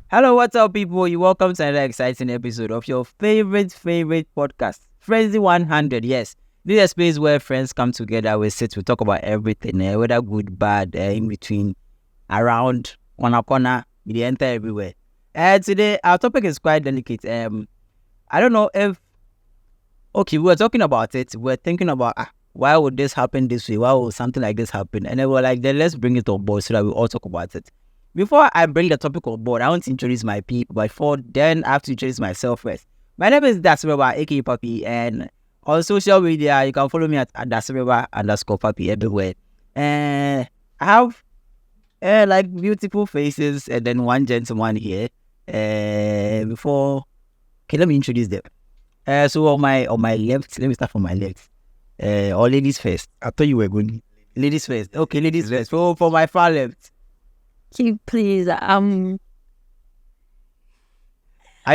Hello, what's up, people? You welcome to another exciting episode of your favorite podcast, Frenzy 100. Yes, this is a space where friends come together. We sit, we talk about everything, whether good, bad, in between, around, on a corner, we enter everywhere. Today, our topic is quite delicate. I don't know if, okay, we were talking about it. We're thinking about, why would this happen this way? Why would something like this happen? And then we're like, then let's bring it on board so that we all talk about it. Before I bring the topic on board, I want to introduce my people. But then I have to introduce myself first. My name is Dasreba, aka Papi, and on social media, you can follow me at Dasreba_Papi everywhere. And I have like beautiful faces, and then one gentleman here. Before, okay, let me introduce them. So on my left, let me start from my left. Or ladies first. I thought you were going. Ladies first. Okay, ladies first. So for my far left. Please, Are you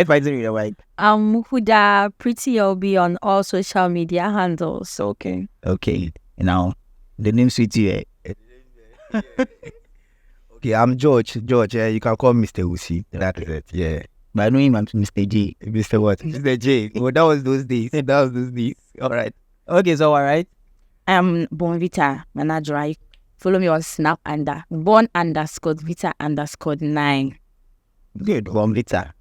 fighting with your wife? Huda Pretty LB on all social media handles. Okay. Now, the name suits you. Okay, I'm George. George, you can call me Mr. Usi. That is it. Yeah. But I know him as Mr. J. Mr. what? Mr. J. Well, that was those days. All right. Okay, so all right. I'm Bonvita Manager. Follow me on Snap under Born_Vita_9. Good, Bonvita.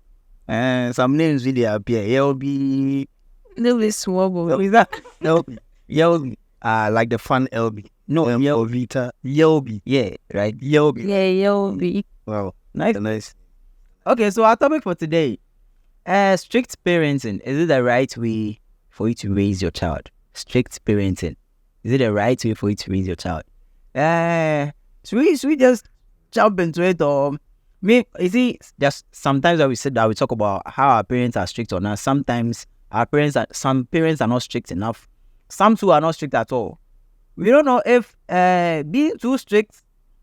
Some names really appear. LB. Little small boy. Is that? No. Yelby. Like the fun LB. No, Vita. Yelby. Yeah, right. Yelby. Yeah, you'll be. Wow. Nice. Okay, so our topic for today. Strict parenting. Is it the right way for you to raise your child? Strict parenting. Is it the right way for you to raise your child? Should we just jump into it, or you see, just sometimes that we said that we talk about how our parents are strict on us. Sometimes some parents are not strict enough. Some too are not strict at all. We don't know if being too strict,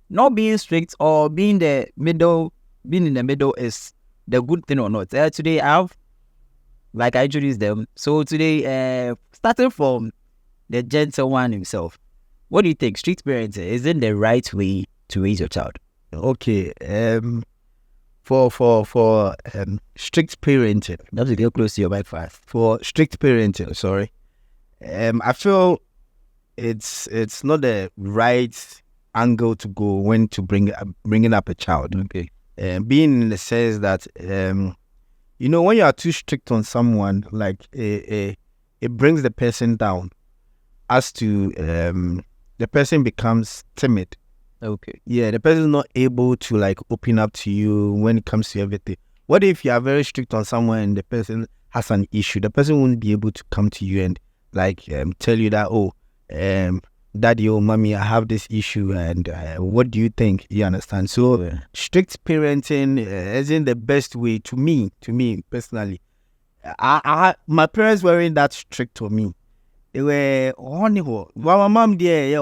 not being strict, or being in the middle is the good thing or not. Today I have, like I introduced them. So today, starting from the gentle one himself. What do you think? Strict parenting, is it the right way to raise your child? Okay. For strict parenting. You have to get close to your mic fast. For strict parenting, sorry. I feel it's not the right angle to go when to bringing up a child. Okay. Being in the sense that when you are too strict on someone, like it brings the person down, as to the person becomes timid. Okay. Yeah, the person is not able to like open up to you when it comes to everything. What if you are very strict on someone and the person has an issue? The person won't be able to come to you and like tell you that, daddy or mommy, I have this issue, and what do you think? You understand? So Yeah. strict parenting isn't the best way to me personally. My parents weren't that strict on me. They were honey. Well, my mom there, yeah,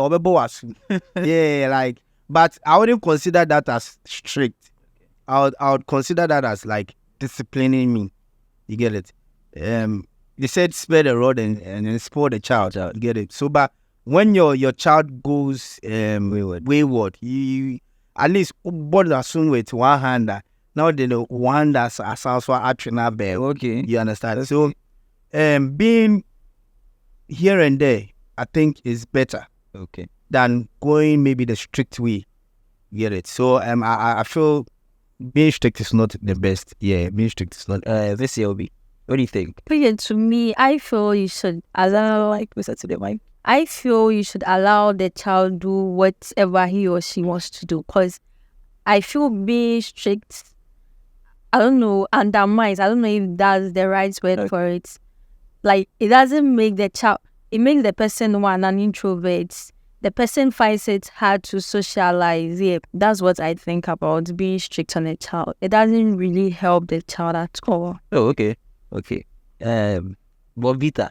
like, but I wouldn't consider that as strict. I would consider that as like disciplining me. You get it? They said spare the rod and spoil the child. You get it? So, but when your child goes wayward, you at least both assume with one hand. Now they know one that's also action up there. Okay. You understand? So, being here and there, I think is better. Okay. Than going maybe the strict way. You get it? So, I feel being strict is not the best. Yeah, being strict is not. This LB. What do you think? To me, I feel you should allow, like we said to the mic. I feel you should allow the child do whatever he or she wants to do, because I feel being strict, I don't know, undermines. I don't know if that's the right word for it. Like, it doesn't make the child, it makes the person an introvert. The person finds it hard to socialize. Yeah, that's what I think about being strict on a child. It doesn't really help the child at all. Oh, okay. Bonvita.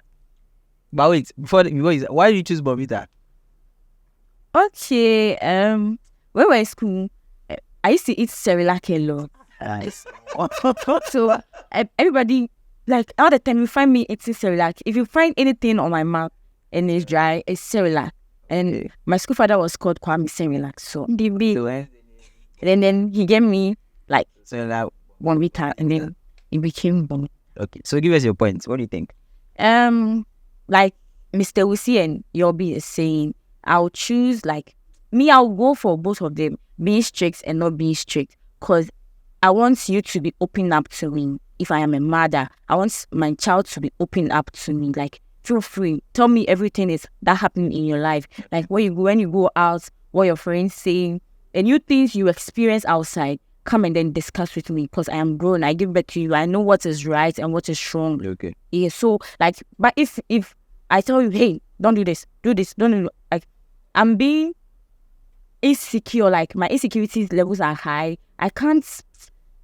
But wait, why do you choose Bonvita? Okay, when we were in school, I used to eat Cerelac a lot. Nice. So everybody, like, all the time you find me eating Cerelac. If you find anything on my mouth and it's dry, it's Cerelac. And my school father was called Kwame Cerelac. So and then he gave me like So like 1 week and then it became bomb. Okay, so give us your points. What do you think? Like Mr. Wusi and Yobi is saying, I'll choose like me. I'll go for both of them, being strict and not being strict, because I want you to be open up to me. If I am a mother, I want my child to be open up to me. Like, feel free, tell me everything is that happening in your life. Like when you go out, what your friends saying, and you things you experience outside. Come and then discuss with me, because I am grown. I give back to you. I know what is right and what is wrong. Okay. Yeah. So like, but if I tell you, hey, don't do this, don't do, like, I'm being insecure. Like my insecurity levels are high.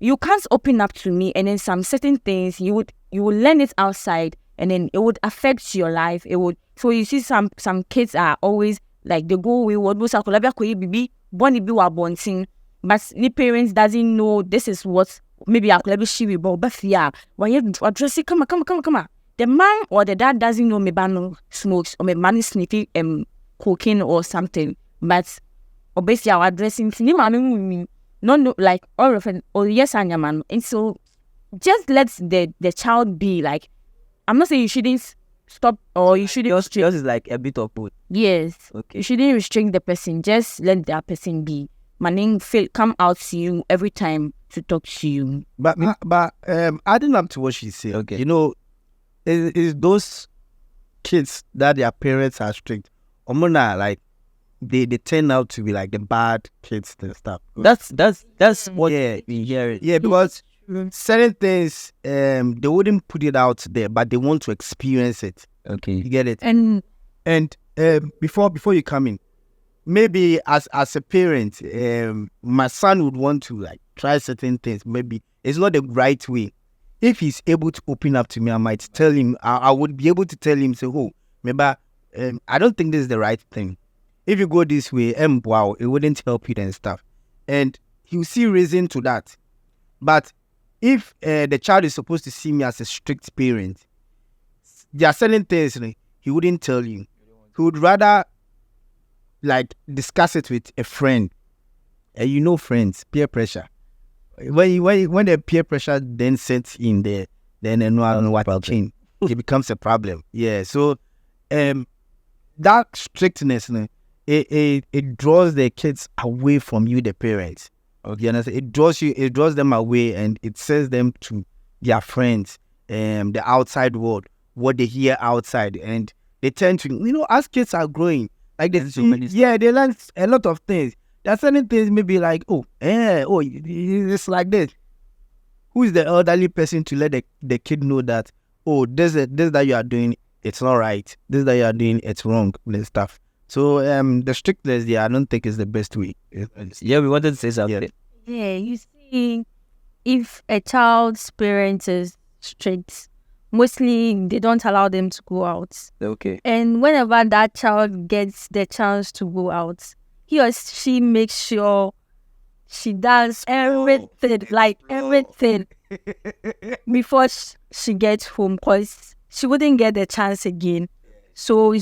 You can't open up to me, and then some certain things you would learn it outside, and then it would affect your life. It would. So you see, some kids are always like they go away. What was baby bonny be wa bonting. But the parents doesn't know this is what maybe I could she will but yeah. When you address it, come on. The man or the dad doesn't know maybe no smokes or maybe man is sniffing cocaine or something. But obviously our addressing no like all of it or yes and man. And so just let the child be. Like, I'm not saying you shouldn't stop or you shouldn't Yours is like a bit of both. Yes. Okay. You shouldn't restrict the person. Just let that person be. Manning come out to you every time to talk to you. But adding up to what she said, Okay. you know, is those kids that their parents are strict, omona like they turn out to be like the bad kids and stuff. That's what we hear. Yeah, because certain things they wouldn't put it out there, but they want to experience it. Okay. You get it? And Before you come in, maybe as a parent, my son would want to like try certain things. Maybe it's not the right way. If he's able to open up to me, I might tell him. I would be able to tell him, say, "Oh, maybe I don't think this is the right thing. If you go this way, wow, it wouldn't help you and stuff." And he'll see reason to that. But if the child is supposed to see me as a strict parent, there are certain things he wouldn't tell you. He would rather like discuss it with a friend. Friends, peer pressure. When the peer pressure then sets in there, then what change, it becomes a problem. Yeah. So that strictness, it draws the kids away from you, the parents. Okay, you understand? It draws them away, and it sends them to their friends, the outside world, what they hear outside, and they tend to, as kids are growing, like they learn a lot of things. There are certain things maybe like, it's like this. Who is the elderly person to let the kid know that, this that you are doing, it's not right. This that you are doing, it's wrong, and stuff. So the strictness, I don't think is the best way. Yeah, we wanted to say something. yeah, you see, if a child's parent is strict, mostly they don't allow them to go out. Okay. And whenever that child gets the chance to go out, he or she makes sure she does everything, everything, before she gets home, because she wouldn't get the chance again. So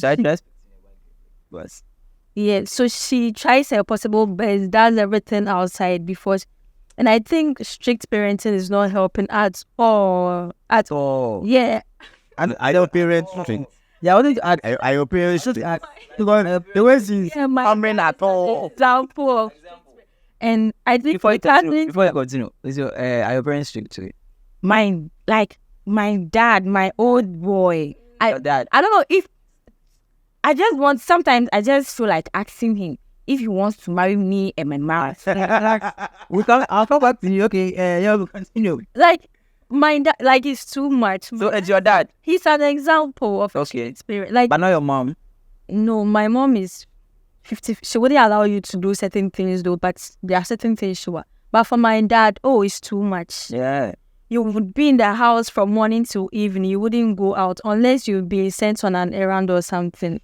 so she tries her possible best, does everything outside before. And I think strict parenting is not helping at all. At all. Yeah. And I don't parent strict. Yeah, I wanted to add. I your parents strict. The way she's coming at all. Example. And I think Before you continue, is are your parents strict to it? Mine, like my dad, my old boy. Your dad. I don't know if sometimes I just feel like asking him if he wants to marry me and my mom. I'll come back to you. Okay, yeah, we'll continue. Like my dad, like it's too much. So it's your dad. He's an example of spirit. Like, but not your mom. No, my mom is 50. She wouldn't allow you to do certain things though, but there are certain things she would. But for my dad, it's too much. Yeah. You would be in the house from morning to evening. You wouldn't go out unless you'd be sent on an errand or something.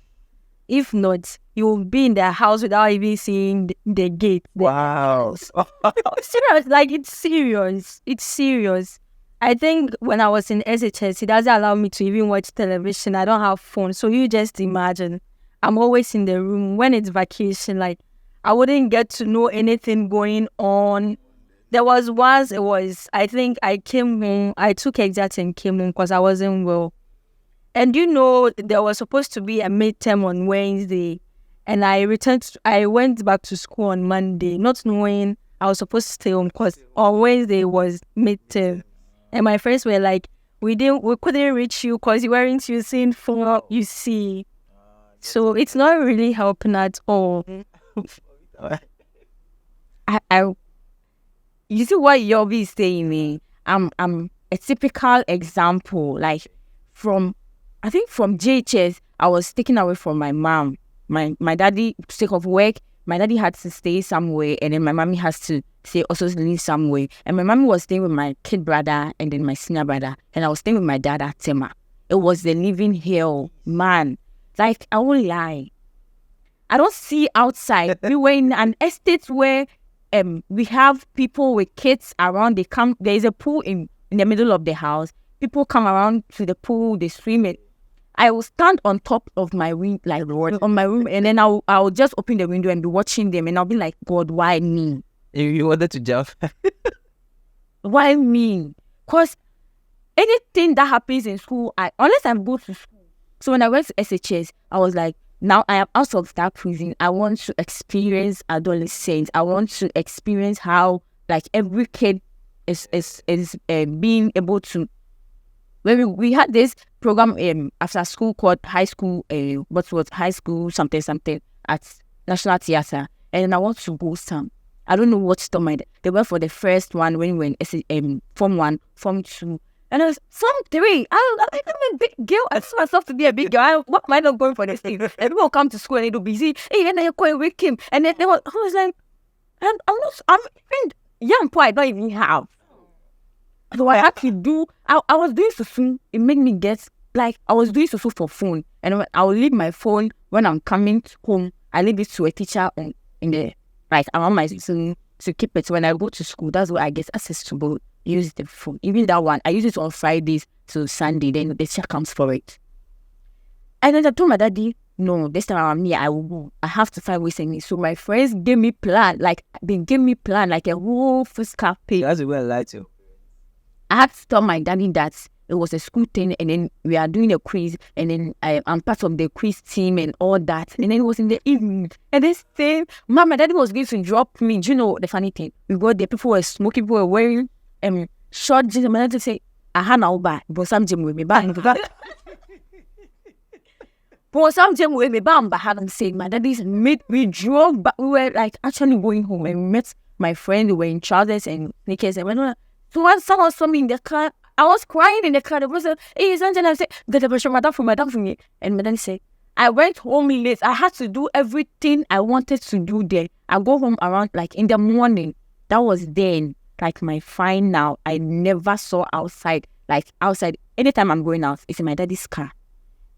If not, you'll be in the house without even seeing the gate. Wow. Serious, like it's serious. It's serious. I think when I was in SHS, it doesn't allow me to even watch television. I don't have phone. So you just imagine, I'm always in the room. When it's vacation, like I wouldn't get to know anything going on. There was once, I think I came home, I took exams and came home because I wasn't well. And there was supposed to be a midterm on Wednesday. And I went back to school on Monday, not knowing I was supposed to stay home because on Wednesday was midterm. And my friends were like, we couldn't reach you because you weren't using phone, you see. So it's not really helping at all. You see what Yobi is saying, me? I'm a typical example. Like from JHS, I was taken away from my mom. My daddy, sick of work, my daddy had to stay somewhere, and then my mommy has to also live somewhere. And my mommy was staying with my kid brother and then my senior brother, and I was staying with my dad at Tema. It was the living hell, man. Like, I won't lie. I don't see outside. We were in an estate where we have people with kids around. There is a pool in the middle of the house. People come around to the pool, they swim it. I will stand on top of my room, like on my room, and then I'll just open the window and be watching them, and I'll be like, God, why me? You wanted to jump? Why me? Because anything that happens in school, unless I go to school. So when I went to SHS, I was like, now I am out of that prison. I want to experience adolescence. I want to experience how like every kid is being able to. When we had this program after school called high school, high school something at National Theatre, and I want to go some. I don't know what to tell they went for the first one when we were in Form 1, Form 2, and I was Form 3. I'm a big girl. I saw myself to be a big girl. What am I not going for this thing? And people come to school and they'll be busy. Hey, and then you're going with him. And then I was like, I'm young boy I don't even have. So I had to do, I was doing susu. It made me get, like, I was doing susu for phone. And I will leave my phone when I'm coming home. I leave it to a teacher around my susu to keep it. When I go to school, that's where I get access to both. Use the phone. Even that one, I use it on Fridays to Sunday. Then the teacher comes for it. And then I told my daddy, no, this time around me, I will go. I have to find ways in it. So my friends gave me plan. Like, they gave me plan, like a whole fiscal pay. That's a well lied to. I had to tell my daddy that it was a school thing, and then we are doing a quiz, and then I'm part of the quiz team and all that. And then it was in the evening. And this thing, my daddy was going to drop me. Do you know the funny thing? We got there, people were smoking, people were wearing short jeans. My daddy said, I had no buy, but some gym with me back. But some gym with me back, but hadn't said, my daddy's we drove, but we were like actually going home, and we met my friend. We were in trousers and sneakers, and went. So when someone saw me in the car, I was crying in the car. The person, hey, something. I said, get the pressure, madam for me. And madam said, I went home late. I had to do everything I wanted to do there. I go home around like in the morning. That was then, like my fine now. I never saw outside. Like outside, anytime I'm going out, it's in my daddy's car.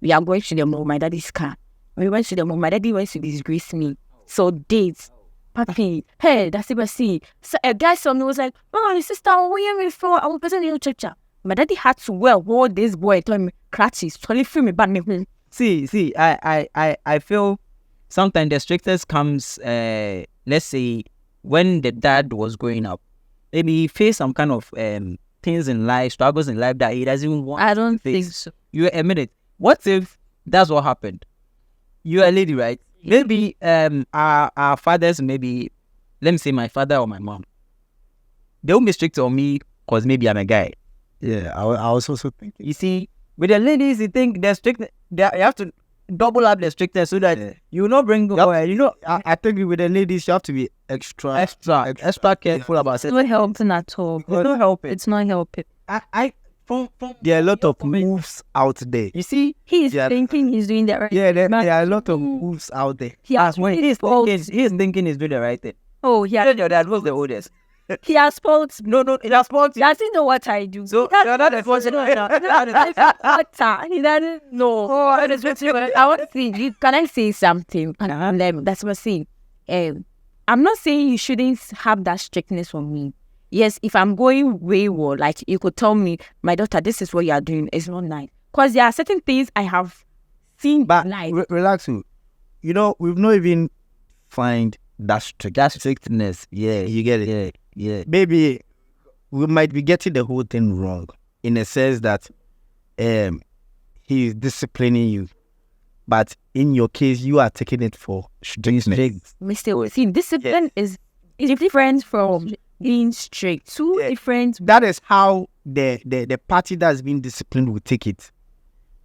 We are going to the mall, my daddy's car. When we went to the mall, my daddy went to disgrace me. So dates. Papi, hey, that's what I see. So a guy saw me, was like, oh, your sister, where are you for? I was present in your church. My daddy had to hold this boy, told me, crutches, totally free me back. See, I feel sometimes the strictest comes, let's say, when the dad was growing up, maybe he faced some kind of things in life, struggles in life that he doesn't even want. I don't think so. You admit it. What if that's what happened? You're a lady, right? Maybe our fathers, maybe, let me say my father or my mom, they won't be strict on me because maybe I'm a guy. Yeah, I was also thinking. You see, with the ladies, you think they're strict. You have to double up the strictness so that you will not bring. I think with the ladies, you have to be extra careful about it. It's not helping at all. It's not helping. It's not helping. There are a lot of moves out there. You see, he's thinking he's doing that right. Yeah, there are a lot of moves out there. He's thinking he's doing the right thing. Oh, yeah. Your dad was the oldest. He has faults. No, he has faults. He doesn't know what I do. So you're not the fault. He doesn't know. I want to see. Can I say something? That's what I'm saying. I'm not saying you shouldn't have that strictness on me. Yes, if I'm going wayward, like you could tell me, my daughter, this is what you are doing. It's not nice. Because there are certain things I have seen. But relax, we've not even find that strictness. Yeah, you get it. Yeah. Yeah. maybe we might be getting the whole thing wrong in a sense that he is disciplining you, but in your case, you are taking it for strictness. Mr. See, discipline is different from being strict. Two different. That is how the party that's being disciplined will take it.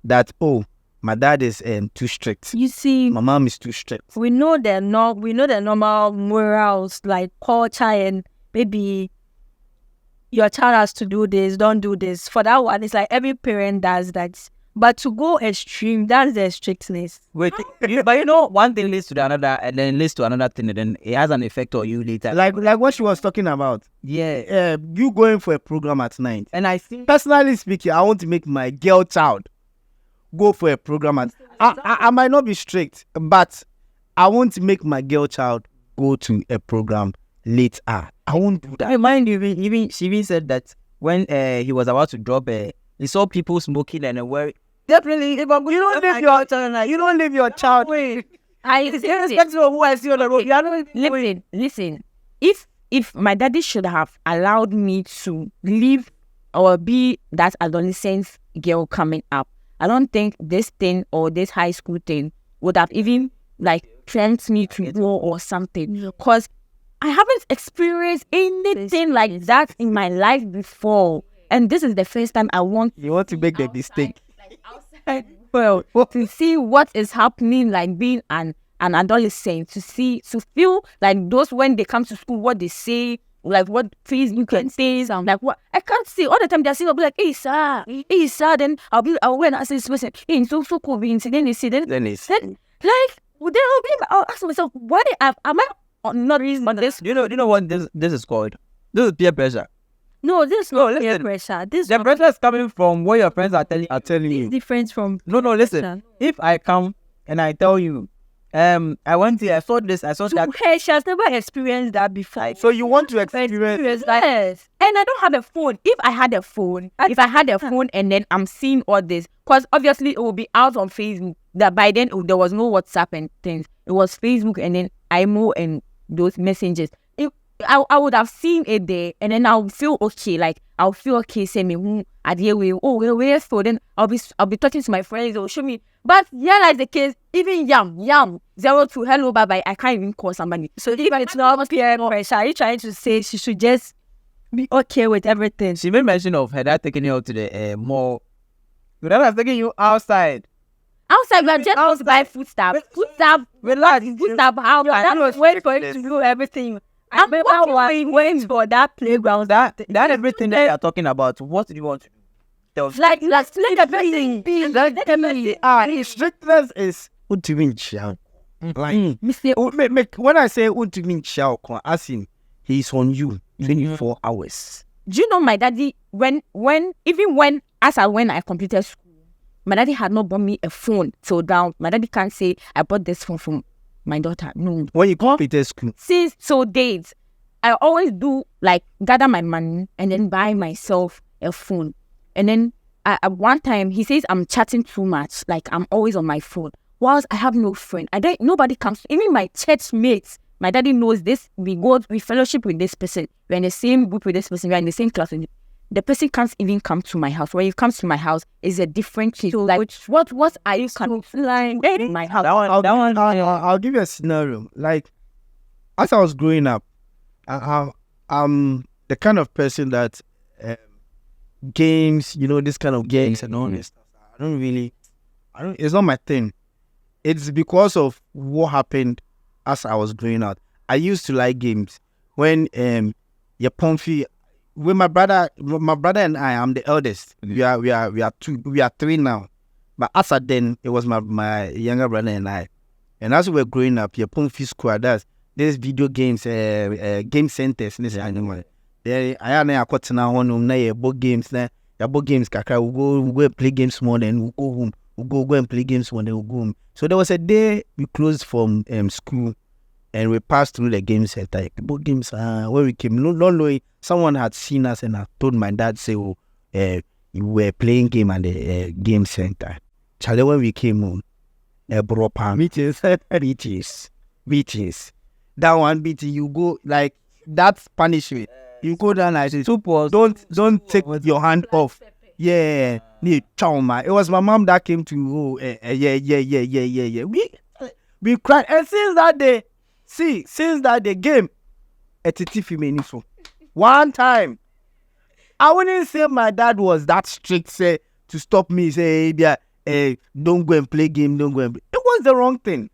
That, oh, my dad is too strict. You see, My mom is too strict. we know the normal morals like culture and maybe your child has to do this, don't do this. For that one, it's like every parent does that. But to go extreme, that's the strictness. Wait, but you know, one thing leads to the another, and then leads to another thing, and then it has an effect on you later. Like what she was talking about. Yeah. You going for a program at night. And I think Personally speaking, I want to make my girl child go for a program at. I might not be strict, but I want to make my girl child go to a program later. I won't do that. I mind you, she even said that when he was about to drop he saw people smoking and wearing. Definitely, if I'm, you don't leave your child. Wait, irrespective of who I see on the road. You are not Listen. If my daddy should have allowed me to live or be that adolescent girl coming up, I don't think this thing or this high school thing would have even like trained me to go or something. Because I haven't experienced anything like that in my life before. And this is the first time I want You want to make the mistake. well to see what is happening, like being an adolescent, to feel like those when they come to school, what they say, like what Facebook can say, and like what I can't see all the time. They're saying, I'll be like, hey sir, then I'll go and ask this person, hey, so cool, then they say, then like I'll ask myself, why am I not reason this? You know what this is called? This is peer pressure. No, this is not peer pressure. The pressure is coming from what your friends are telling you. It's different from No, listen. pressure. If I come and I tell you, I went here, I saw this, I saw that. Hey, she has never experienced that before. So you want to experience. Yes. And I don't have a phone. If I had a phone and then I'm seeing all this, because obviously it will be out on Facebook. That by then there was no WhatsApp and things. It was Facebook and then IMO and those messengers. I would have seen it there, and then I'll feel okay. Like I'll feel okay. Say me, where so then I'll be talking to my friends. They'll show me. But yeah, like the case, even yam 0 to hello bye bye. I can't even call somebody. So if it's not peer pressure, are you trying to say she should just be okay with everything? She made mention of her dad taking you out to the mall. Your dad was taking you outside. Outside, we are just going to buy food stuff. Relax. How that was wait for you to do everything. I remember waiting for that playground. That everything that you're talking about, what do you want to do? Like everything. Strictness is ultimate child. Like when I say ultimate child, ask him, he's on you 24 hours. Do you know my daddy when I completed school, my daddy had not bought me a phone till down. My daddy can't say I bought this phone from my daughter. No. When you completed school. Since so days, I always do like gather my money and then buy myself a phone. And then at one time he says I'm chatting too much, like I'm always on my phone. Whilst I have no friend, nobody comes. Even my church mates, my daddy knows this. We fellowship with this person. We're in the same group with this person. We're in the same class. The person can't even come to my house. When he comes to my house, it's a different case. So like, what are you coming in my house? I'll give you a scenario. Like, as I was growing up, I'm the kind of person that games, this kind of games and all this stuff. It's not my thing. It's because of what happened as I was growing up. I used to like games when your Pomfy. With my brother and I'm the eldest. We are three now. But as at then, it was my younger brother and I. And as we were growing up, your Pomfy squad, there's video games, game centers. This animal. There, I got to now on board games. There, board games. Kaka, we'll go play games more. Then we'll go home. We'll go and play games more. Then we'll go home. So there was a day we closed from school. And we passed through the game center. Board games, where we came, not knowing someone had seen us and had told my dad, say, you were playing game at the game center. Charlie, when we came home, proper meetings. That one meeting, you go, like, that's punishment. You go down like this. Soup was Don't take your hand off. Yeah. It was my mom that came to yeah. We cried, and since that day, game, one time, I wouldn't say my dad was that strict, say to stop me, say don't go and play game, don't go and play. It was the wrong thing.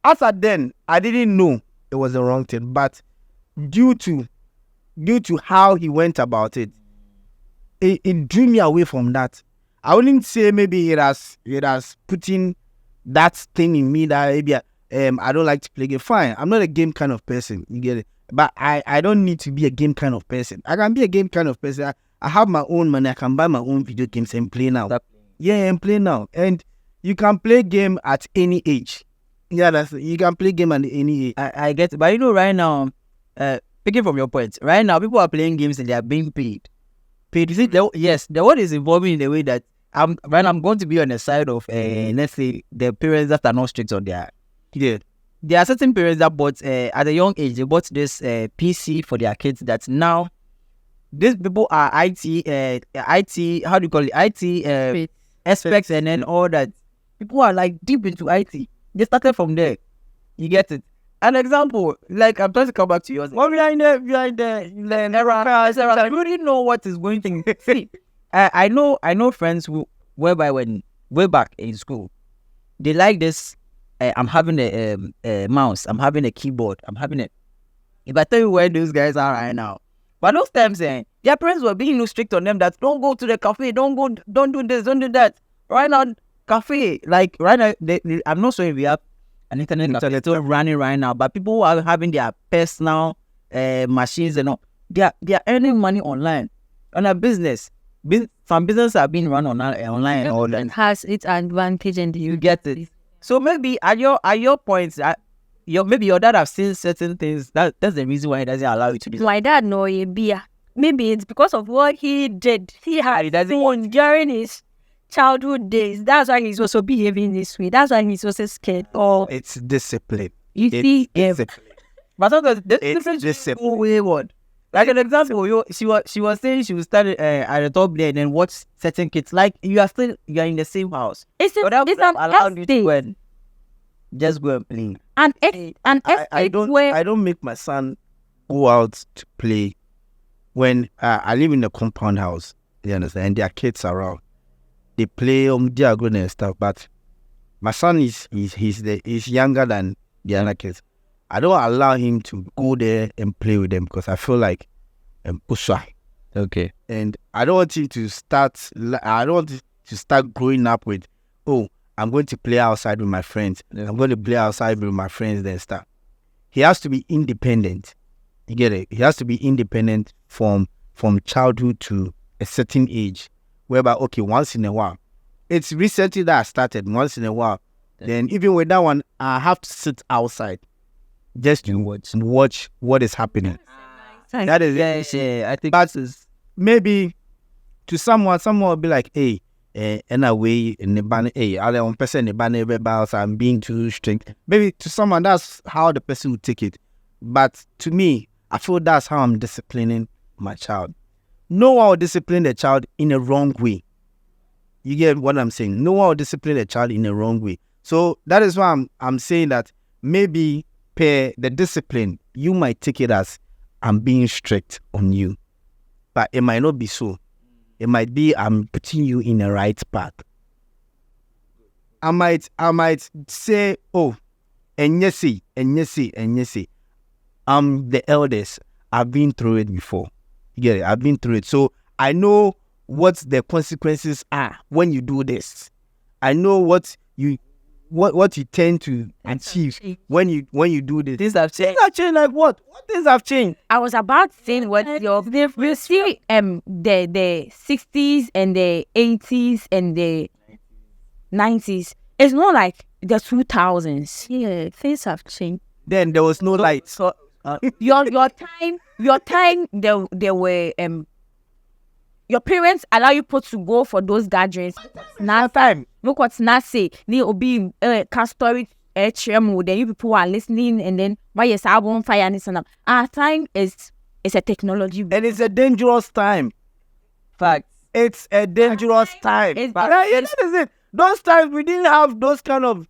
As at then, I didn't know it was the wrong thing, but due to how he went about it, it drew me away from that. I wouldn't say maybe it has putting that thing in me that maybe I don't like to play game. Fine, I'm not a game kind of person. You get it? But I don't need to be a game kind of person. I can be a game kind of person. I have my own money. I can buy my own video games and play now. And play now. And you can play game at any age. Yeah, you can play game at any age. I get it. But you know, right now, picking from your point, right now people are playing games and they are being paid. You see, the word is evolving in the way that I'm going to be on the side of let's say the parents that are not strict on their kid. There are certain parents that bought at a young age, they bought this PC for their kids that now these people are IT how do you call it, IT aspects and then all that. People are like deep into IT. They started from there. You get it? An example, like I'm trying to come back to yours. Well, we are in the era. You already know what is going to see. I know friends who whereby when way back in school, they like this. I'm having a mouse. I'm having a keyboard. I'm having it. If I tell you where those guys are right now, but those times, their parents were being strict on them that don't go to the cafe, don't do this, don't do that. Right now, cafe, like right now, I'm not sure if we have an internet cafe still running right now, but people who are having their personal machines and all, they are earning money online on a business. Some businesses are being run online. It has its advantage, and you get it. So maybe at your points, maybe your dad have seen certain things. That's the reason why he doesn't allow you to do that. My dad no beer. Maybe it's because of what he did. He had seen during his childhood days. That's why he's also behaving this way. That's why he's also scared. Or it's discipline. You see, discipline. But sometimes it's discipline. Wayward. Like an example, she was saying she would start at the top there and then watch certain kids. Like you are in the same house. It's an estate. Just go and play. I don't make my son go out to play when I live in a compound house. You understand? And there are kids around. They play they are good and stuff. But my son is younger than the other kids. I don't allow him to go there and play with them because I feel like pusher. Okay. And I don't want him to start. I don't want him to start growing up with, I'm going to play outside with my friends. I'm going to play outside with my friends and stuff. He has to be independent. You get it? He has to be independent from childhood to a certain age. Whereby, once in a while. It's recently that I started, once in a while. Then even with that one, I have to sit outside just to watch what is happening. That is I think but maybe to someone will be like, hey, anyway, in the banner, hey, I don't person the banner about I'm being too strict. Maybe to someone that's how the person would take it. But to me, I feel that's how I'm disciplining my child. No one will discipline the child in a wrong way. You get what I'm saying? No one will discipline the child in a wrong way. So that is why I'm saying that maybe per the discipline, you might take it as I'm being strict on you. But it might not be so. It might be I'm putting you in the right path. I might say, and yes, I'm the eldest. I've been through it before. You get it? I've been through it. So I know what the consequences are when you do this. I know what you tend to achieve when you do this. Things have changed. Things have changed like what? What things have changed? I was about to say what you see the 60s and the 80s and the 90s. It's not like the 2000s. Yeah, things have changed. Then there was no light. So your time there were your parents allow you to go for those gatherings. Now time. Look what's not say. They will be story HM. Then you people are listening, and then why yes, I won't fire and this and that. Our time is it's a technology. And it's a dangerous time. Fact. It's a dangerous time. It's- That is it. Those times we didn't have those kind of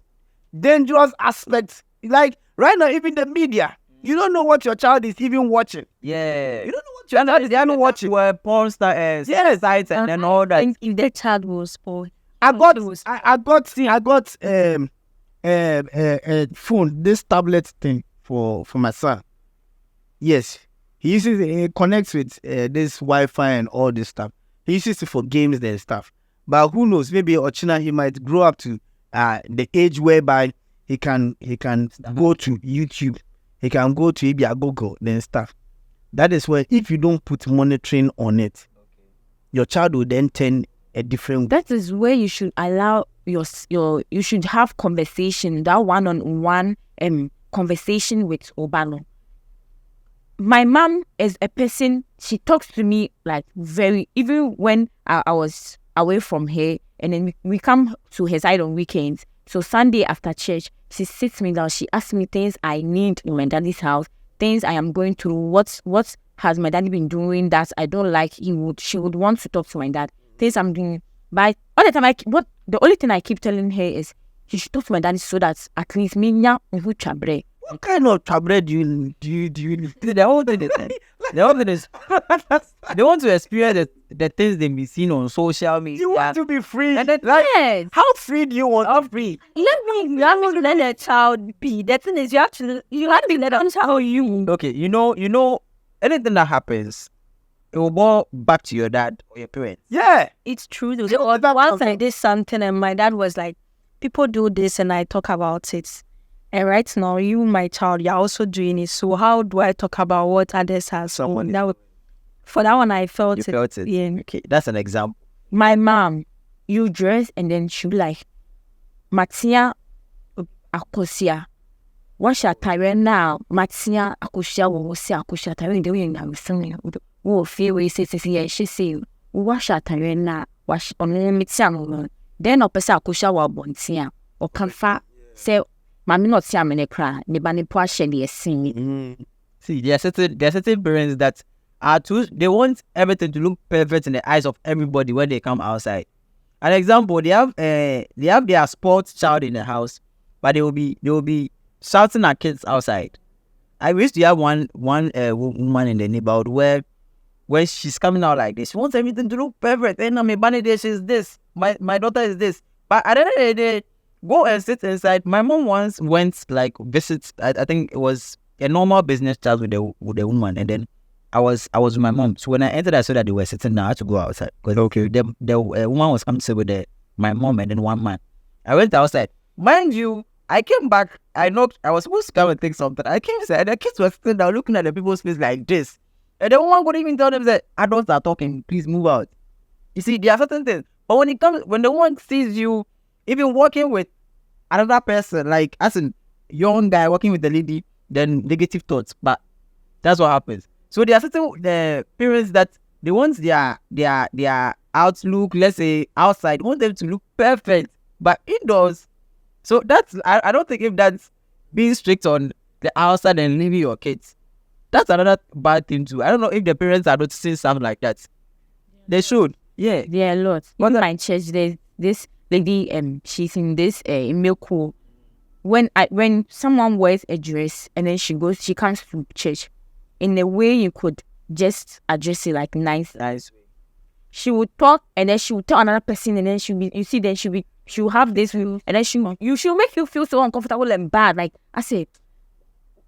dangerous aspects. Like right now, even the media, you don't know what your child is even watching. Yeah. You don't know what your child is even watching. Were porn star Yes. sites and all I that. think if the child was spoiled, I got a phone, this tablet thing for my son. Yes, he connects with this Wi-Fi and all this stuff. He uses it for games and stuff. But who knows? Maybe Ochina, he might grow up to the age whereby he can go to YouTube, he can go to maybe Google then stuff. That is where if you don't put monitoring on it, your child will then turn a different. that is where you should allow you should have conversation, that one-on-one conversation with Obano. My mom is a person, she talks to me like very, even when I was away from her, and then we come to her side on weekends. So Sunday after church, she sits me down, she asks me things I need in my daddy's house, things I am going through, what has my daddy been doing that I don't like. She would want to talk to my dad, things I'm doing. But all the time, the only thing I keep telling her is, you should talk to my daddy so that at least me chabre. What kind of tablet do you need? The whole thing is, they want to experience the things they be seen on social media. You want to be free. And then, Yes. How free do you want to be? You have to let a child be. The thing is, you have to let a child you. okay, you know, anything that happens, it will go back to your dad or your parents. Yeah. It's true. Yeah, Though. that- Once I did something and my dad was like, people do this and I talk about it. And right now, you, my child, you're also doing it. So how do I talk about what others have? Someone For that one, I felt You it. felt it. Yeah. Okay, that's an example. My mom, you dress and then she'll be like, Matia Akosia. Wash your tire now. Matia Akosia will see Akosia tire. The way I'm saying, oh, feel we say, she say, wash your tire now. Wash on the Mitsian. Then opposite Akosia will bontia or comfort. Say, Mammy not see I'm in a cry. The bunny partially a sing. See, there are certain parents that are too. They want everything to look perfect in the eyes of everybody when they come outside. An example, they have their sports child in the house, but they will be shouting at kids outside. I used to have one woman in the neighborhood where when she's coming out like this, she wants everything to look perfect. And my bunny day, she's this. My daughter is this. But at the end of the day, go and sit inside. My mom once went like visit. I think it was a normal business chat with the woman, and then I was with my mom. So when I entered, I saw that they were sitting down. I had to go outside because the woman was coming to sit with my mom and then one man. I went outside. Mind you, I came back. I knocked. I was supposed to come and take something. I came inside, and the kids were sitting down looking at the people's face like this, and the woman couldn't even tell them that adults are talking. Please move out. You see, there are certain things. But when the one sees you, even working with another person, like as a young guy working with the lady, then negative thoughts. But that's what happens. So there are certain parents that they want their outlook, let's say outside, want them to look perfect, but indoors. So that's I don't think if that's being strict on the outside and leaving your kids. That's another bad thing too. I don't know if the parents are noticing something like that. They should. Yeah. There are a lot. In my church, there's this lady, she's in this milk. When someone wears a dress and then she comes to church, in a way you could just address it like nice. She would talk and then she would tell another person and then she'll have this and then she'll make you feel so uncomfortable and bad. Like I said,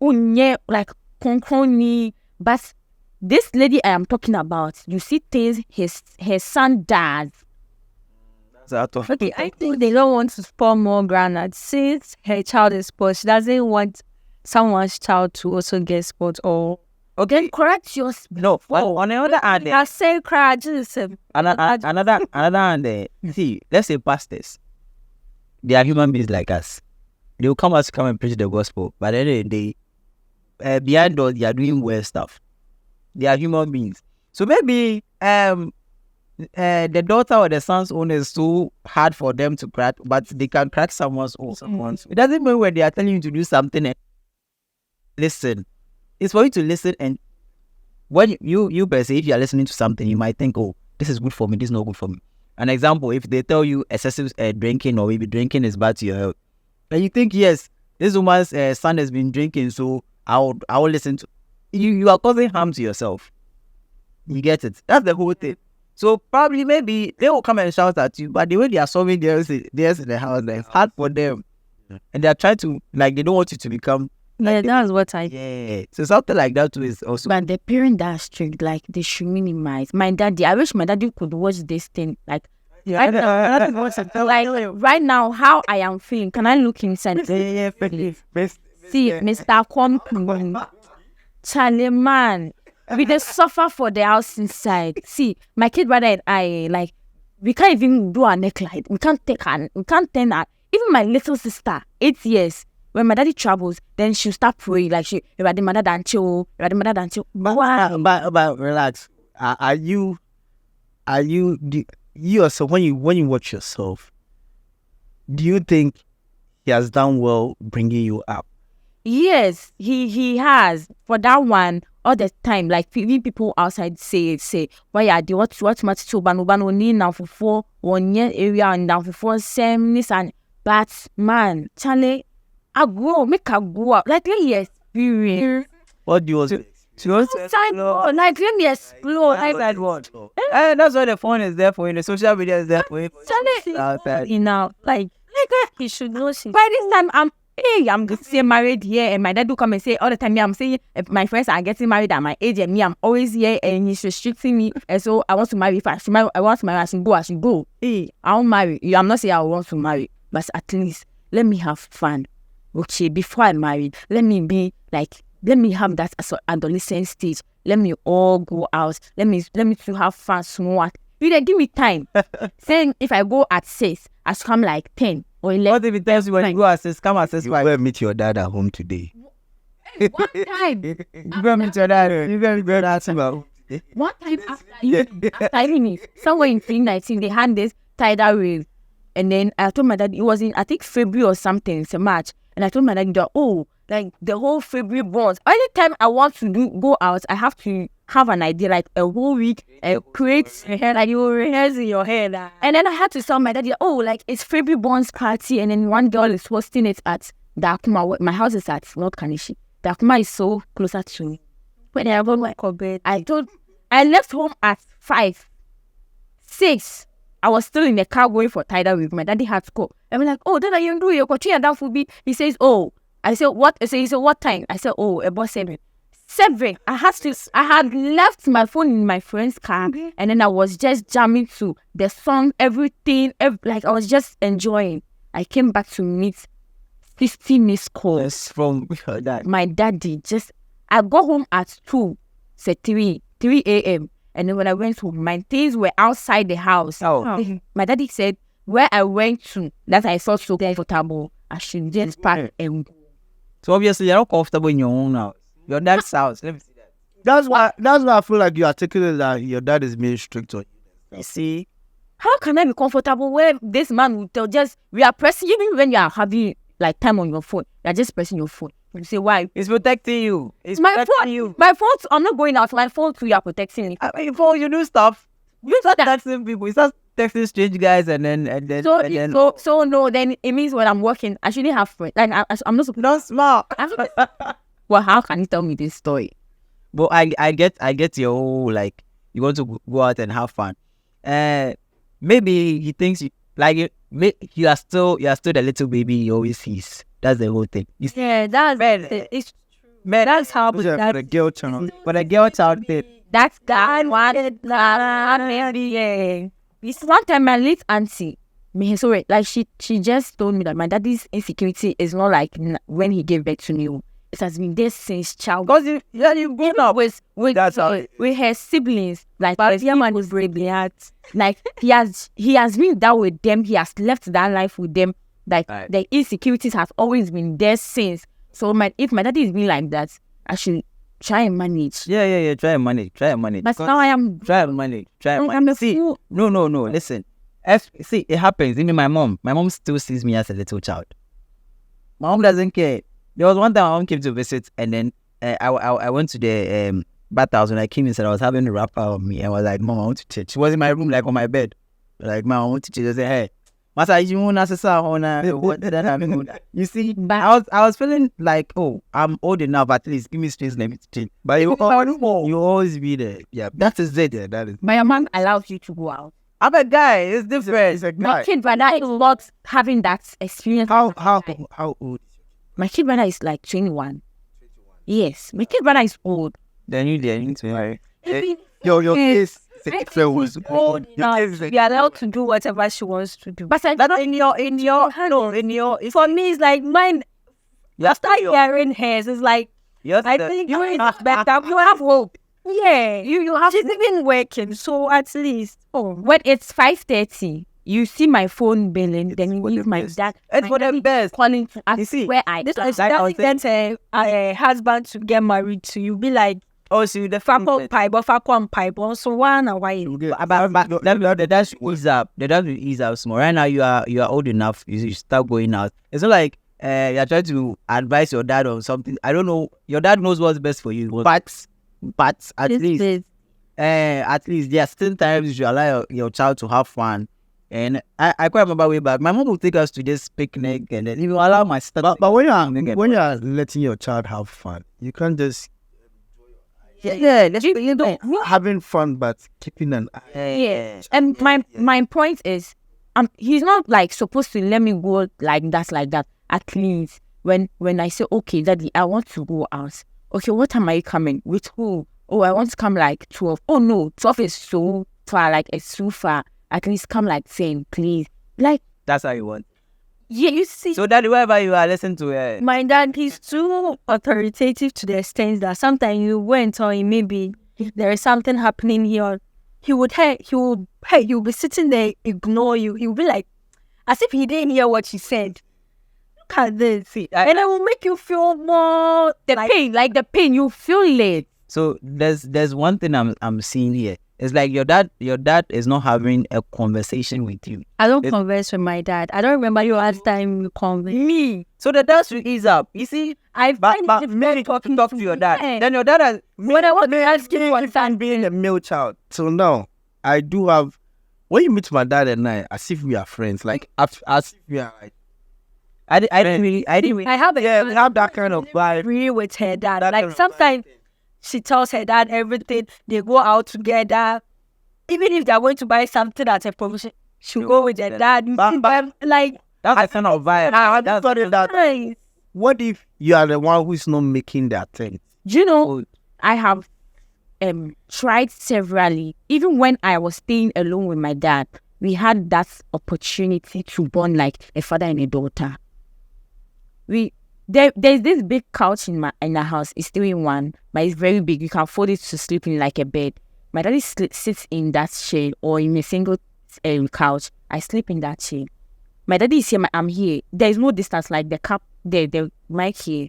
like concrony. But this lady I am talking about, you see things her son does. Okay, I think they don't want to spoil more groundnuts. Since her child is spoiled, she doesn't want someone's child to also get spoiled or then correct your No, on the other hand, I say cry just another hand. See, let's say pastors. They are human beings like us. They will come and preach the gospel, but at the end of the day, behind those, they are doing weird stuff. They are human beings. So maybe the daughter or the son's own is so hard for them to crack, but they can crack someone's own. It doesn't mean when they are telling you to do something and listen. It's for you to listen and when you per se, if you are listening to something, you might think, oh, this is good for me, this is not good for me. An example, if they tell you excessive drinking or maybe drinking is bad to your health, and you think, yes, this woman's son has been drinking, so I will listen to you are causing harm to yourself. You get it? That's the whole thing. So probably maybe they will come and shout at you, but the way they are solving theirs in the house, like, it's hard for them. And they are trying to, like, they don't want you to become. Yeah, that's what I. Yeah. So something like that too is also. But the parent that are strict, like they should minimize. My daddy, I wish my daddy could watch this thing. Like, right now, how I am feeling. Can I look inside? Yeah, See, Mr. Compton, Charlie man, we just suffer for the house inside. See, my kid brother and I, like, we can't even do a neckline. We can't turn her. Even my little sister, 8 years. When my daddy travels, then she'll start praying like she. But relax. Are you yourself, when you watch yourself, do you think he has done well bringing you up? Yes, he has. For that one, all the time, like people outside say, why are they what much to banu ni now for 1 year area and now for 7 years and but man, Charlie, I make her go up. Like, let me experience. What do you want to explore? Like, let me explore. Outside what? That's why the phone is there for you. The social media is there for you. Outside. You know, like he should know. By this time, I'm just married here, and my dad do come and say all the time. I'm saying if my friends are getting married at my age, and me, I'm always here, and he's restricting me. And so I want to marry. If I want to marry, I should go. Hey, I won't marry you. I'm not saying I want to marry, but at least let me have fun. Okay, before I marry, let me have that adolescent stage. Let me all go out. Let me to have fun small. You know, give me time. Saying if I go at 6, I should come like 10 or 11. What if it tells you when you go at 6, come at 6? You will meet your dad at home today. One time. You go meet your dad. You go meet your dad tomorrow. One time after me, somewhere in 2019, they had this tidal wave. And then I told my dad, it was in, I think, February or something, it's a March. And I told my dad, oh, like the whole February bonds. Anytime I want to go out, I have to have an idea, like a whole week, create a hair, like you rehearse in your hair. And then I had to tell my daddy, oh, like it's February bonds party. And then one girl is hosting it at Dakuma. My house is at North Kanishi. Dakuma is so closer to me. When I go to bed, I left home at 5, 6. I was still in the car going for tidal with my daddy had to go. I'm like, oh, then I do your coaching and that for me. He says, oh, I said, what? He said, what time? I said, oh, about 7. 7. I had left my phone in my friend's car, and then I was just jamming to the song, everything, like I was just enjoying. I came back to meet 50 missed calls from dad. My daddy. I got home at 3 a.m. And then when I went home, my things were outside the house. Oh. My daddy said, where I went to, that I felt so comfortable, I should just pack and go. So obviously you're not comfortable in your own house. Your dad's house. Let me see that. That's why I feel like you articulate that your dad is being strict on you. You see? How can I be comfortable where this man will tell we are pressing, even when you are having like time on your phone, you are just pressing your phone. You say, why? It's protecting you. It's my protecting phone. You. My phone, I'm not going out. My phone too, you are protecting me. Your phone, you do stuff. You start texting people. You start texting strange guys and then. So no, then it means when I'm working, I shouldn't have friends. Like I'm not supposed. Not smart. Well, how can you tell me this story? But I get your whole, like, you want to go out and have fun. Maybe he thinks you are still the little baby he always sees. That's the whole thing. It's true. Man, that's how. For the girl child. For the girl child thing. That's God wanted. This one time, my late auntie, sorry, like she just told me that my daddy's insecurity is not like when he gave birth to me. It has been there since child. Because you've grown up with her siblings. Like, like he has been that with them. He has left that life with them. Like, the insecurities have always been there since. So if my daddy is being like that, I should try and manage. Yeah. Try and manage. But now I am. Try and manage. I'm a see, fool. No. Listen. See, it happens. Even my mom. My mom still sees me as a little child. My mom doesn't care. There was one time my mom came to visit, and then I went to the bathhouse, when I came inside, I was having a wrapper on me. And I was like, Mom, I want to change. She was in my room, like on my bed. Like, Mom, I want to change. I said, hey, Masa, you want to say, what did that happen? You see, I was feeling like, oh, I'm old enough, at least give me space, let me change. But you always be there. Yeah, that is it. Yeah, that is. But your mom allows you to go out. I'm a guy. It's different. It's a My guy. kid brother is not having that experience. How old? My kid brother is like 21. Yes, my kid brother is old. Then you need to marry. Your case. Was old enough to be allowed to do whatever she wants to do. But in your for me, it's like mine. After hearing hers, it's like I think you expect that you have hope. Yeah, you have. She's even working, so at least when it's 5:30, you see my phone billing, then you leave my dad. It's for the best. Calling to ask You see, where I. This is like like a husband to get married to. You be like. Oh, so the pipe. So one away. The dash will ease up. The dash will ease up small. Right now, you are old enough. You start going out. It's not like you're trying to advise your dad on something. I don't know. Your dad knows what's best for you. But at least there are still times you should allow your child to have fun. And I quite remember way back, my mom would take us to this picnic, and then even allow my stuff. But when you are letting your child have fun, you can't just. Having fun, but keeping an eye. Yeah. And my point is, he's not like supposed to let me go like that. At least when I say, okay, Daddy, I want to go out. Okay, what time are you coming? With who? Oh, I want to come like 12. Oh no, 12 is so far. Like it's too far. At least come like 10, please. Like that's how you want. Yeah, you see. So that wherever you are, listen to her. My dad, he's too authoritative to the extent that sometimes you went or maybe if there is something happening here, he will be sitting there, ignore you. He will be like, as if he didn't hear what you said. Look at this. And it will make you feel more the pain. You feel it. So there's one thing I'm seeing here. It's like your dad is not having a conversation with you. I don't converse with my dad. I don't remember your last time you conversed. Me. So the dad should ease up. You see, but maybe talk to your dad. Yeah. Then your dad has. When I want to ask you one time, being a male child. So now I do have. When you meet my dad and I, as if we are friends, like as if we are like. I didn't really. I have we have that kind of vibe. Agree with her dad. Like sometimes. She tells her dad everything. They go out together. Even if they're going to buy something at a promotion, she'll go with her dad. Like that's the kind of vibe. I thought of that. Nice. What if you are the one who's not making that thing? Do you know, I have tried severally. Even when I was staying alone with my dad, we had that opportunity to bond like a father and a daughter. There's this big couch in the house. It's 3-in-1, but it's very big. You can fold it to sleep in like a bed. My daddy sits in that shade or in a single couch. I sleep in that shade. My daddy is here. I'm here. There's no distance. Like the cup, the mic here.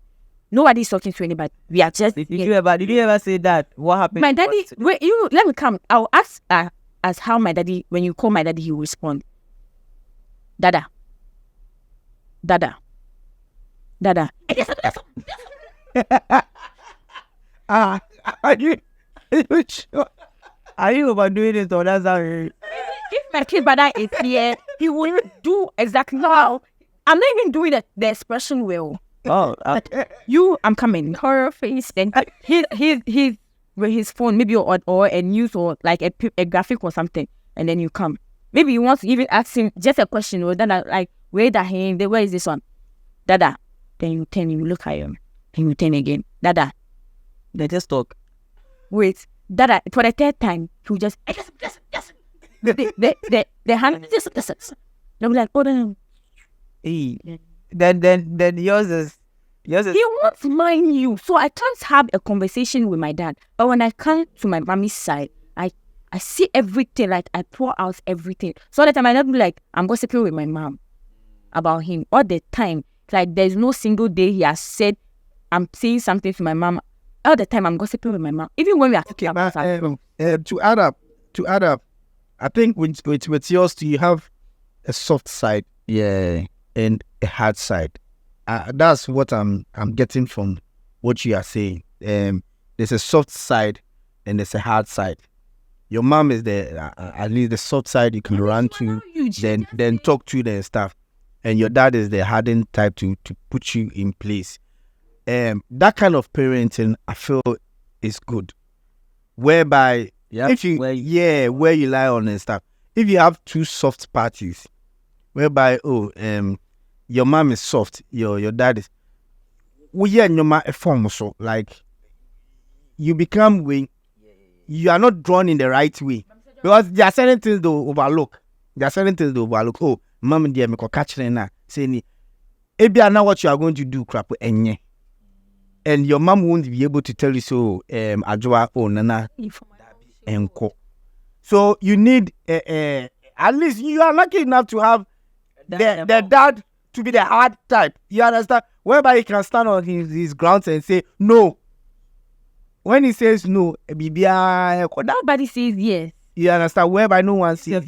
Nobody's talking to anybody. We are just. Did you ever say that? What happened? My daddy. Wait, let me come. I'll ask as how my daddy. When you call my daddy, he will respond. Dada. Are you overdoing it or that's how you... If my kid brother is here, he will do exactly how. I'm not even doing the expression well. Oh, I'm coming. Horror face. Then he's with his phone, maybe or a news or like a graphic or something, and then you come. Maybe you want to even ask him just a question or then like where is this one? Dada. Then you turn, you look at him. Then you turn again. Dada. They just talk. Wait. Dada. For the third time, he will just the hand just they'll be like, oh no. Hey. Then yours is he won't mind you. So I can't have a conversation with my dad. But when I come to my mommy's side, I see everything, like I pour out everything. So that time I don't be like, I'm gossiping with my mom about him all the time. Like there's no single day he has said I'm saying something to my mom. All the time I'm gossiping with my mom. Even when we are talking about something. To add up, I think with yours too, you have a soft side, and a hard side. That's what I'm getting from what you are saying. There's a soft side and there's a hard side. Your mom is the at least the soft side you can run to, then talk to and stuff, and your dad is the hardened type to put you in place. That kind of parenting I feel is good, whereby if you where you lie on and stuff. If you have two soft parties, whereby your mom is soft, your dad is, and your mom a form so like you become weak. You are not drawn in the right way because there are certain things they overlook. Oh, mom and dear me catch na say ni. Maybe I know what you are going to do, crap, and your mom won't be able to tell you so. Ajwa nana enko. So you need at least you are lucky enough to have the dad to be the hard type. You understand? Whereby he can stand on his grounds and say no. When he says no, nobody says yes. You understand? Whereby no one says.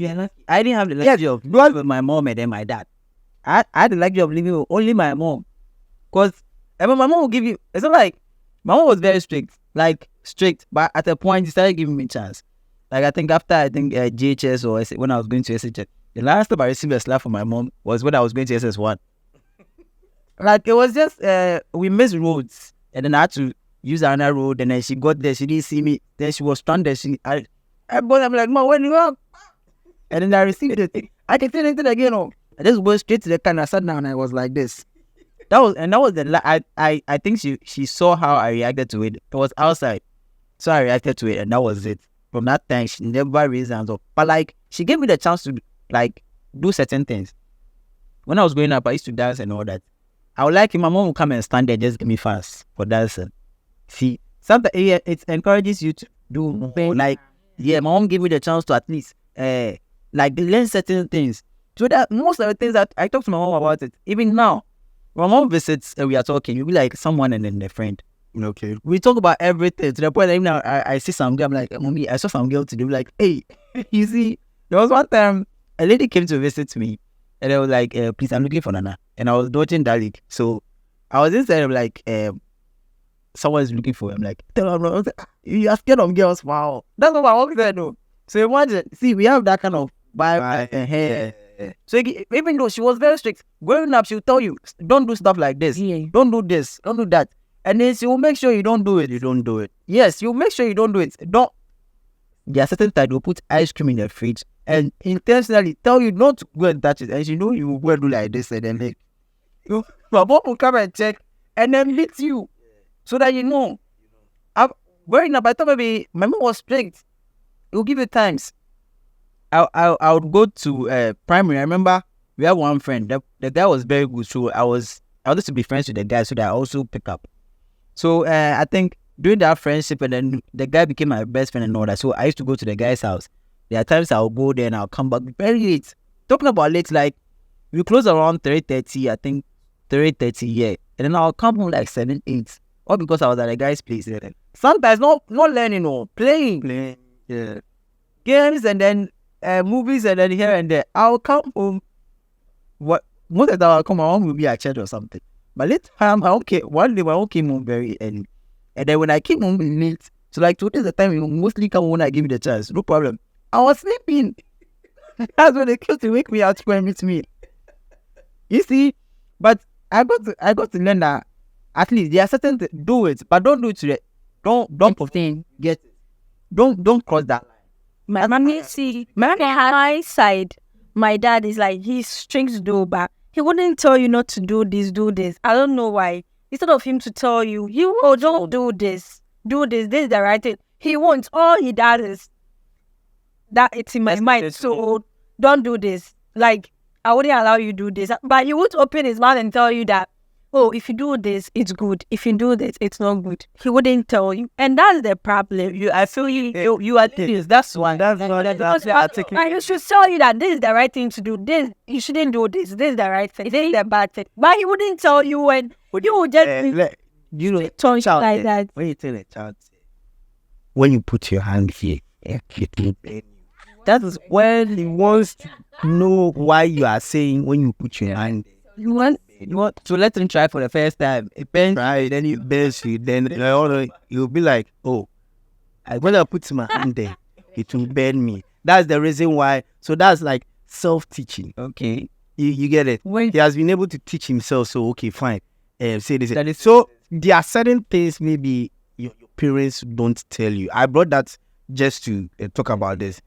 I didn't have the luxury of living with my mom and then my dad. I had the luxury of living with only my mom. Because my mom will give you, it's not like, my mom was very strict, but at a point, she started giving me a chance. Like, I think after, GHS or when I was going to SHS, the last time I received a slap from my mom was when I was going to SS1. Like, it was just, we missed roads, and then I had to use another road, and then she got there, she didn't see me, then she was stranded, I'm like, Mom, where do you go? And then I received it. I can feel it again. I just went straight to the car and I sat down and I was like this. That was I think she saw how I reacted to it. It was outside. So I reacted to it and that was it. From that time, she never raised hands up. But she gave me the chance to do certain things. When I was growing up, I used to dance and all that. I would my mom would come and stand there and just give me fast for dancing. See, sometimes it encourages you to do more. My mom gave me the chance to at least learn certain things. So that most of the things that I talk to my mom about it, even now, when my mom visits and we are talking, you'll be like someone and then a friend. Okay. We talk about everything to the point that even now I see some girl, I'm like, Mommy, I saw some girl today. Like, hey, you see, there was one time a lady came to visit me and I was like, please, I'm looking for Nana. And I was dodging Dalek. So I was inside of someone is looking for him. Like, tell her, you are scared of girls. Wow. That's what I walked there, though. So imagine, see, we have that kind of vibe and hair. So even though she was very strict, growing up, she'll tell you, don't do stuff like this. Yeah. Don't do this. Don't do that. And then she will make sure you don't do it. You don't do it. Yes, you'll make sure you don't do it. There are certain times you'll put ice cream in the fridge and intentionally tell you not to go and touch it. And she know you will go and do like this and then my mom will come and check and then beat you. So that you know. Growing up, I thought maybe my mom was strict. It will give you times. I would go to primary. I remember we had one friend. The guy was very good. So I wanted to be friends with the guy so that I also pick up. So I think during that friendship and then the guy became my best friend and all that. So I used to go to the guy's house. There are times I'll go there and I'll come back very late. Talking about late, we close around 3:30, I think 3:30, yeah. And then I'll come home 7, 8. All because I was at the guy's place. Sometimes not learning or playing. Yeah. Games and then movies and then here and there. I'll come home. Most of the time I'll come home will be at church or something. But later one day my mom came home very early. And then when I came home late, so today the time you mostly come when I give me the chance. No problem. I was sleeping. That's when they came to wake me out to meet me. You see, but I got to learn that at least there are certain things, do it, but don't do it today. Don't pretend. Don't cross that line. My side, my dad is he's strict though, but he wouldn't tell you not to do this. I don't know why. Instead of him to tell you, don't do this. This is the right thing. He won't. All he does is that it's in my mind. So don't do this. I wouldn't allow you to do this. But he would open his mouth and tell you that, oh, if you do this, it's good. If you do this, it's not good. He wouldn't tell you. And that's the problem. I feel you are this. That's one. I should tell you that this is the right thing to do. This, you shouldn't do this. This is the right thing. This is the bad thing. But he wouldn't tell you when you would just child, that. When you tell a child, when you put your hand here, it will bend you. That is when he wants to know why you are saying when you put your hand. You want to let him try for the first time. It bends. Right, then it bends you. Then you'll be like, oh, when I put my hand there, it will burn me. That's the reason why. So that's like self-teaching. Okay. You get it? When He has been able to teach himself. So okay, fine. Say this. That is- So there are certain things maybe your parents don't tell you. I brought that just to talk about this.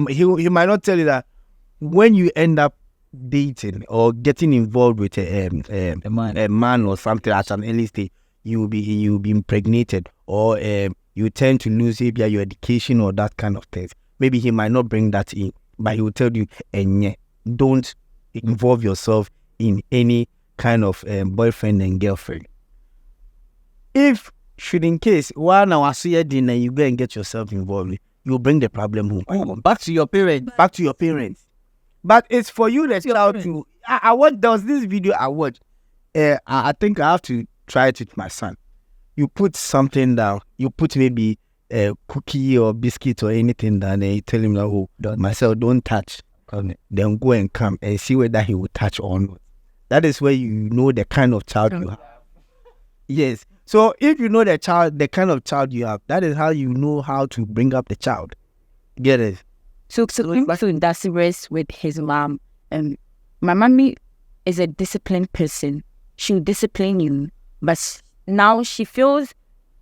He might not tell you that when you end up dating or getting involved with a man or something at an early stage, you'll be impregnated, or you tend to lose maybe your education or that kind of things. Maybe he might not bring that in, but he will tell you, don't involve yourself in any kind of boyfriend and girlfriend. If should in case while now I see a dinner, you go and get yourself involved, you'll bring the problem home. Back to your parents. Back to your parents. But it's for you that child to. I watched. There was this video I watched. I think I have to try it with my son. You put something down. You put maybe a cookie or biscuit or anything down, and you tell him like, "Oh, myself, don't touch." Then go and come and see whether he will touch or not. That is where you know the kind of child you have. Yes. So if you know the kind of child you have, that is how you know how to bring up the child. Get it? So that's the rest with his mom. My mommy is a disciplined person. She'll discipline you, but now she feels.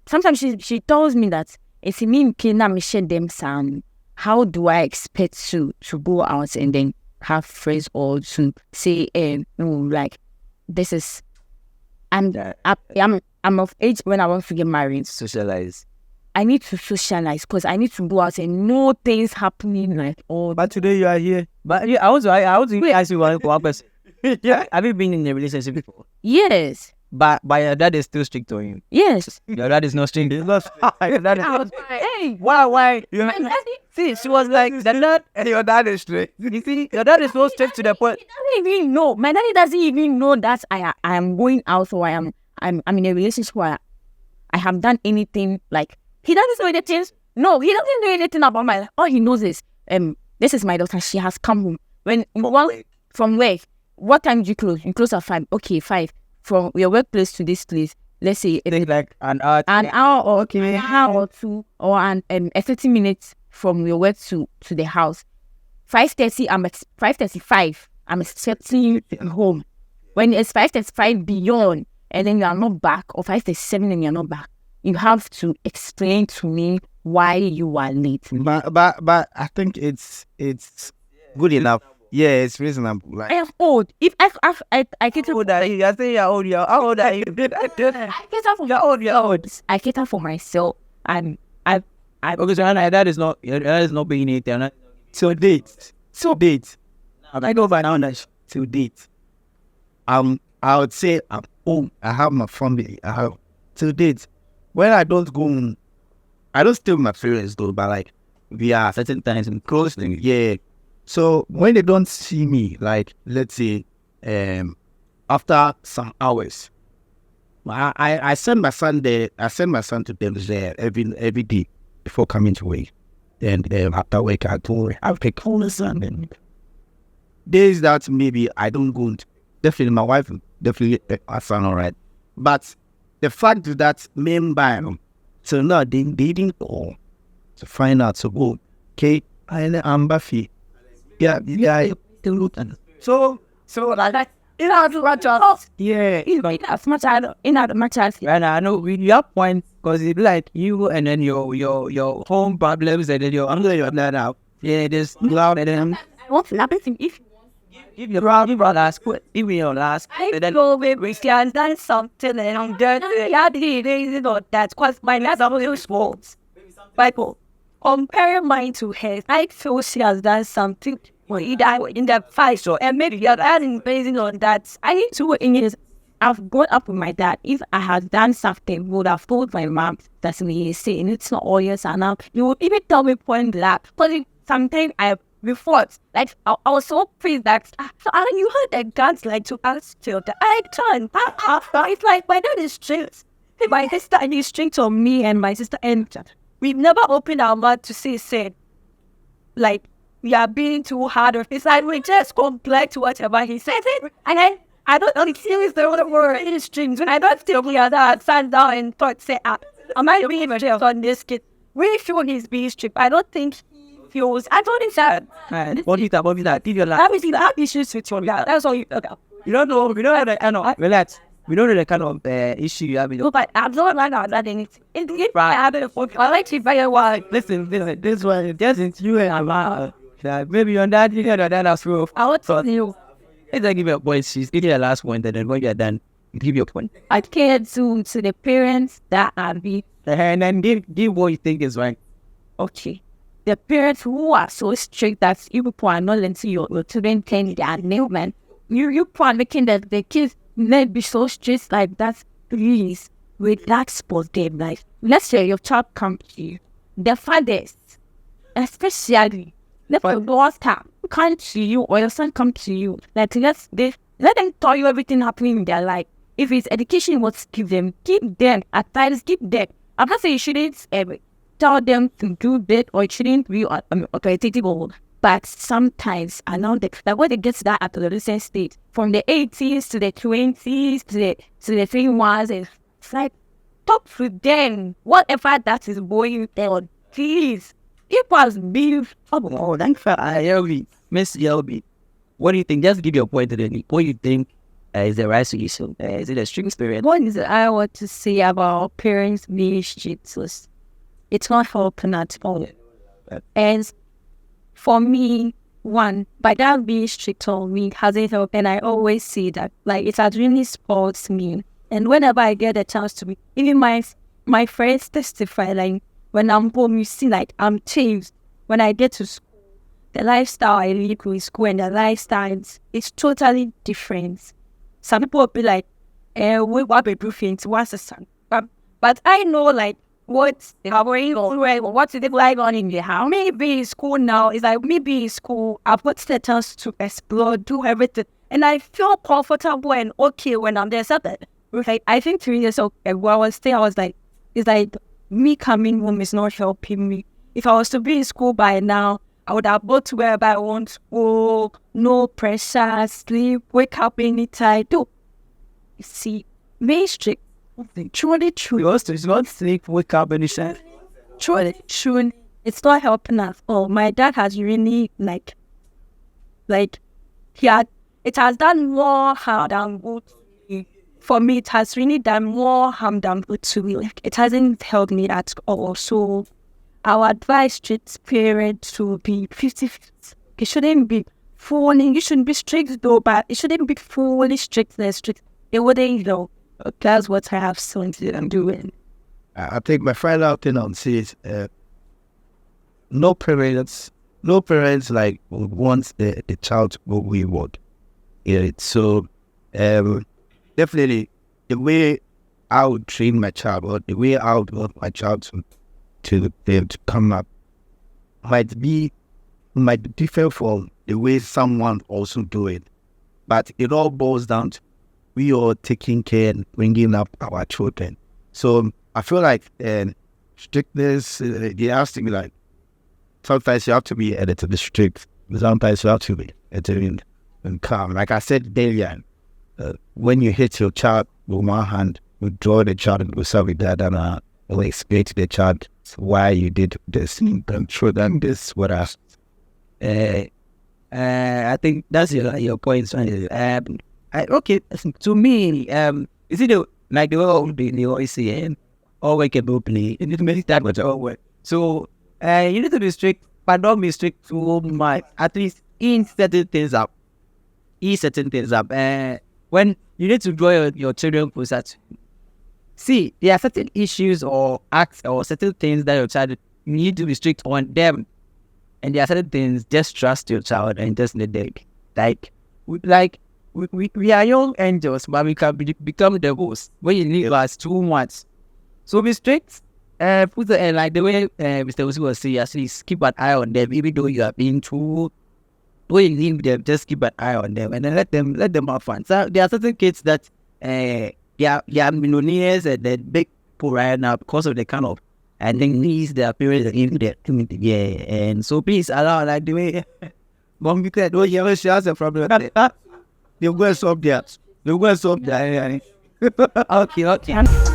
Sometimes she tells me that if me and share them sound, how do I expect to go out and then have friends or to say, no, like this is. I'm of age when I want to get married. Socialize. I need to socialize because I need to go out and know things happening like all. But today you are here. But yeah, I want to ask you one question. Yeah, have you been in a relationship before? Yes. But your dad is still strict on you. Yes. Your dad is not strict. It's not Your dad is- I was like, hey, Why? my daddy, See, she was like, the dad. and your dad is straight. You see, your dad is so strict to the point. he doesn't even know. My daddy doesn't even know that I am going out or I'm in a relationship where I have done anything like. He doesn't know anything. No, he doesn't know anything about my life. All he knows is, this is my daughter. She has come home. From work. What time do you close? You close at 5. Okay, 5. From your workplace to this place, let's say Take like an hour. an hour or an hour or two, or a 30 minutes from your work to the house. 5:30. 5:35. I'm expecting you home. When it's 5:35 beyond, and then you are not back, or 5:37 and you're not back, you have to explain to me why you are late. But I think it's good enough. Yeah, it's reasonable. I Like am old. If I cater How old are you? I say you're old. How old are you? You're old. I cater for myself, and Okay, so your dad is not being it. They're not. till date. I go by now that till date. I would say I'm home. I have my family. I have till date. When I don't go home, I don't stay with my parents though, but like we are Certain times in close thing. Yeah. So when they don't see me, like let's say after some hours, I send my son there. I send my son to them there every day before coming to work. Then after work, I pick all the son. And days that maybe I don't go. Definitely, my wife will definitely pick my son, all right. But the fact that member, so now they didn't go to find out. So go, okay, I'm Buffy. Yeah. So like in as much as And I know we have points because it's like you and then your home problems and then your under your dad out. Yeah, there's loud and then I want to happen if if your brother ask, if your last, and then go with we can done something and I'm done. Yeah, they not that because my last was sports. Bible. Compare mine to hers. I feel she has done something in the fight, so and maybe you're adding basing on that. I need to in years. I've grown up with my dad. If I had done something, would have told my mom that's me saying it's not all yes and now. You would even tell me point blank. Because sometimes I refought. Like I was so pleased that you heard the guns like to ask children. I turned. It's like my dad is strict. My sister is strict on me and my sister and we've never opened our mouth to say like we are being too hard. It's like we just comply to whatever he says it. And I don't know if it's the other word in streams. When I don't still hear that, I sat down and thought, say, am I being myself on this kid? really feel he's being strict. I don't think he feels. I don't think that. What is that? Did you Obviously, I have issues with your dad. That's all you talk about. You don't know. We don't have the kind of relax. We don't know the kind of issue you have. No, but I'm not like that anything. I have it. I like to buy a wine. Listen, this one just you and I'm maybe your dad, you know, that has proof. I want to you. Let's give you a point. She's giving your last point, and then when you're done, give you a point. I care to the parents that are being. And then give what you think is right. Okay. The parents who are so strict that you people are not letting your children tell their name, man. You people are making the kids not be so strict like that. Please, relax for them. Like, let's say your child comes to you. The fathers, especially, let the boss come to you or your son come to you. Like, let them tell you everything happening in their life. If it's education you want to give them at times, give them. I'm not saying you shouldn't tell them to do that or it shouldn't be authoritative, but sometimes allow them, like when they get to that adolescent state, from the 80s to the 20s to the 31s, it's like, talk to them, whatever that is going on, please. It was being thanks for Yelby. Miss Yelby. What do you think? Just give your point to them. What do you think is the right solution? Is it a strict spirit? What is it I want to say about parents being strict? It's not helping at all. And for me, one, by that being strict on me hasn't helped. And I always say that, like, it has really spoiled me. And whenever I get a chance to be, even my friends testify, like, when I'm home, you see, like, I'm changed. When I get to school, the lifestyle I live in school and the lifestyle is totally different. Some people will be like, we want to do things once a son. But I know, like, what's going on, what's it like on in the house. Maybe in school now, it's like, maybe in school, I've got the chance to explore, do everything. And I feel comfortable and okay when I'm there. So that, like, I think 3 years ago, when I was there, I was like, it's like, me coming home is not helping me. If I was to be in school by now, I would have got to wherever I want to go, no pressure, sleep, wake up anytime. You see, being strict, truly, It's not sleep, wake up anytime. truly, it's not helping us. Oh, my dad has really, like, it has done more harm than good. For me, it has really done more harm than good to me. Like, it hasn't helped me at all. So, I would advise strict parents to be 50-50. It shouldn't be fully, you shouldn't be strict though, but it shouldn't be fully strict. It wouldn't, that's what I have seen I'm doing. I think my final thing on says, no parents like wants the child to go wayward. Yeah, so definitely the way I would train my child or the way I would want my child to come up might be different from the way someone also do it. But it all boils down to we are taking care and bringing up our children. So I feel like strictness, it has to be like, sometimes you have to be a little bit strict, but sometimes you have to be a little bit calm. Like I said earlier, when you hit your child with one hand, you draw the child and do something that and will explain to the child why you did this and show them this, what else. I think that's your point. Okay, to me, is it like the way they always say, all work and no play? You need to make that much all work. So you need to be strict, but don't be strict too much. At least ease certain things up. When you need to draw your children closer to, see, there are certain issues or acts or certain things that your child, you need to be strict on them. And there are certain things, just trust your child and just let them. We are young angels, but we can become devils when you leave us too much. So be strict. Put the like the way Mr. Uzi was saying, actually keep an eye on them, even though you are being too. When you leave them, just keep an eye on them and then let them have fun. So there are certain kids that they are millionaires and they're big people right now because of the kind of and then these their parents in their community. Yeah, and so please allow like the way Mom you can don't ever share the problem. They'll go solve that. Okay.